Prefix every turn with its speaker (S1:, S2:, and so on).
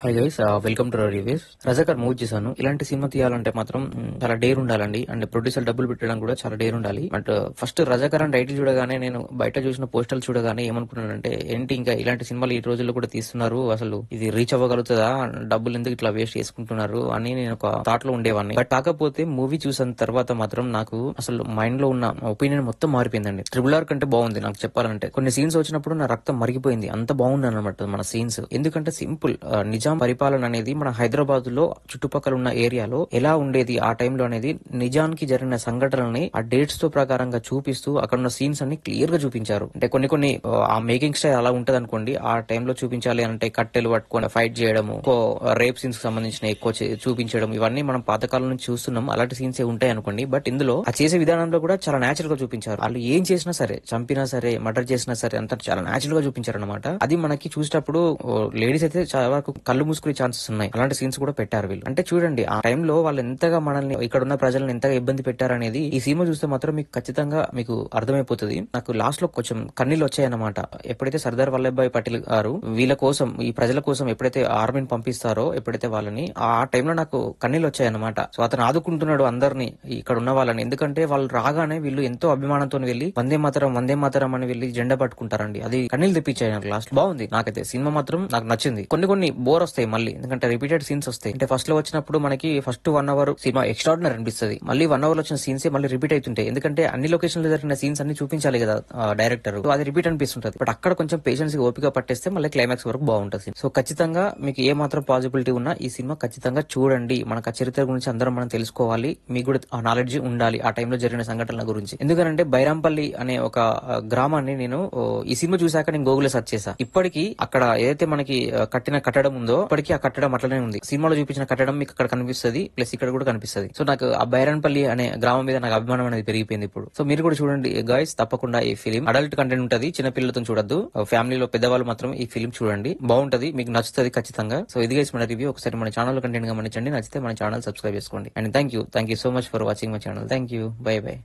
S1: Hi guys, welcome two reviews. Razakar movie చేశాను. ఇలాంటి cinema తీయాలంటే మాత్రం చాలా డేర్ ఉండాలండి. అండ్ ప్రొడ్యూసర్ డబ్బులు పెట్టడం కూడా చాలా డేర్ ఉండాలి. బట్ ఫస్ట్ రజాకర్ అని టైటిల్ చూడగానే నేను బయట చూసిన పోస్టర్లు చూడగానే ఏమనుకున్నానంటే, ఏంటి ఇంకా ఇలాంటి సినిమాలు ఈ రోజుల్లో కూడా తీస్తున్నారు, అసలు ఇది రీచ్ అవ్వగలుగుతుందా, డబ్బులు ఎందుకు ఇట్లా వేస్ట్ చేసుకుంటున్నారు అని నేను ఒక థాట్ లో ఉండేవాడిని. బట్ కాకపోతే మూవీ చూసిన తర్వాత మాత్రం నాకు అసలు మైండ్ లో ఉన్న ఒపీనియన్ మొత్తం మారిపోయిందండి. ట్రిపుల్ ఆర్ కంటే బాగుంది నాకు చెప్పాలంటే. కొన్ని సీన్స్ వచ్చినప్పుడు నా రక్తం మరిగిపోయింది, అంత బాగుంది అనమాట మన సీన్స్. ఎందుకంటే సింపుల్, నిజాం పరిపాలన అనేది మన హైదరాబాద్ లో చుట్టుపక్కల ఉన్న ఏరియాలో ఎలా ఉండేది ఆ టైంలో అనేది, నిజానికి జరిగిన సంఘటనల్ని ఆ డేట్స్ తో ప్రకారంగా చూపిస్తూ అక్కడ ఉన్న సీన్స్ అన్ని క్లియర్ గా చూపించారు. అంటే కొన్ని ఆ మేకింగ్ స్టైల్ అలా ఉంటది అనుకోండి, ఆ టైంలో చూపించాలి అంటే కట్టెలు పట్టుకొని ఫైట్ చేయడము, రేప్ సీన్స్ కి సంబంధించిన ఎక్కువ చూపించడం, ఇవన్నీ మనం పాతకాలం నుంచి చూస్తున్నాం. అలాంటి సీన్స్ ఉంటాయి అనుకోండి. బట్ ఇందులో ఆ చేసే విధానంలో కూడా చాలా నేచురల్ గా చూపించారు. వాళ్ళు ఏం చేసినా సరే, చంపినా సరే, మర్డర్ చేసినా సరే, అంతా చాలా నేచురల్ గా చూపించారు అనమాట. అది మనకి చూసేటప్పుడు లేడీస్ అయితే చాలా వరకు కళ్ళు మూసుకునే ఛాన్సెస్ ఉన్నాయి. అలాంటి సీన్స్ కూడా పెట్టారు వీళ్ళు. అంటే చూడండి, ఆ టైంలో వాళ్ళు ఎంతగా మనల్ని, ఇక్కడ ఉన్న ప్రజలను ఎంతగా ఇబ్బంది పెట్టారనేది ఈ సినిమా చూస్తే మాత్రం మీకు ఖచ్చితంగా మీకు అర్థమైపోతుంది. నాకు లాస్ట్ లో కొంచెం కన్నీళ్ళు వచ్చాయన్నమాట. ఎప్పుడైతే సర్దార్ వల్లభాయ్ పటేల్ గారు వీళ్ళ కోసం, ఈ ప్రజల కోసం ఎప్పుడైతే ఆర్మీని పంపిస్తారో, ఎప్పుడైతే వాళ్ళని, ఆ టైంలో నాకు కన్నీళ్ళు వచ్చాయన్నమాట. సో అతను ఆదుకుంటున్నాడు అందరినీ, ఇక్కడ ఉన్న వాళ్ళని. ఎందుకంటే వాళ్ళు రాగానే వీళ్ళు ఎంతో అభిమానంతో వెళ్ళి వందే మాతరం వందే మాతరం అని వెళ్ళి జెండా పట్టుకుంటారండి. అది కన్నీళ్ళు తెప్పించాయి నాకు లాస్ట్. బాగుంది. నాకైతే సినిమా మాత్రం నాకు నచ్చింది. కొన్ని బోర్ వస్తాయి మళ్ళీ, ఎందుకంటే రిపీటెడ్ సీన్స్ వస్తాయి. అంటే ఫస్ట్ లో వచ్చినప్పుడు మనకి ఫస్ట్ 1 అవర్ సినిమా ఎక్స్ట్రాడినరీ అనిపిస్తుంది. మళ్ళీ 1 అవర్ వచ్చిన సీన్స్ మళ్ళీ రిపీట్ అవుతుంటాయి. ఎందుకంటే అన్ని లొకేషన్ లో జరిగిన సీన్స్ అన్ని చూపించాలి కదా డైరెక్టర్. సో అది రిపీట్ అనిపిస్తుంటది. బట్ అక్కడ కొంచెం పేషెన్స్ ఓపిక పట్టేస్తే మళ్ళీ క్లైమాక్స్ వరకు బాగుంటుంది. సో ఖచ్చితంగా మీకు ఏ మాత్రం పాసిబిలిటీ ఉన్నా ఈ సినిమా ఖచ్చితంగా చూడండి. మనకు ఆ చరిత్ర గురించి అందరం మనం తెలుసుకోవాలి. మీకు కూడా ఆ నాలెడ్జ్ ఉండాలి ఆ టైంలో జరిగిన సంఘటనల గురించి. ఎందుకంటే బైరాంపల్లి అనే ఒక గ్రామాన్ని నేను ఈ సినిమా చూసాక నేను గూగుల్ సెర్చ్ చేశా. ఇప్పటికీ అక్కడ ఏదైతే మనకి కట్టిన కట్టడం ఉందో, ఇప్పటికీ ఆ కట్టడం అట్లనే ఉంది. సినిమాలో చూపించిన కట్టడం మీకు అక్కడ కనిపిస్తుంది, ప్లస్ ఇక్కడ కూడా కనిపిస్తుంది. సో నాకు ఆ బైరాన్పల్లి అనే గ్రామం మీద నాకు అభిమానం అనేది పెరిగిపోయింది ఇప్పుడు. సో మీరు కూడా చూడండి గాయ్స్, తప్పకుండా ఈ ఫిలిం అడల్ట్ కంటెంట్ ఉంటది, చిన్న పిల్లలతో చూడొద్దు. ఫ్యామిలీలో పెద్దవాళ్ళు మాత్రం ఈ ఫిలిం చూడండి, బాగుంటది, మీకు నచ్చుతుంది ఖచ్చితంగా. సో ఇది గైస్ మన రివ్యూ. ఒకసారి మన ఛానల్ కంటెంట్ గమనించండి, నచ్చితే మన ఛానల్ సబ్స్క్రైబ్ చేసుకోండి. And thank you so much for watching my channel. Thank you, by by.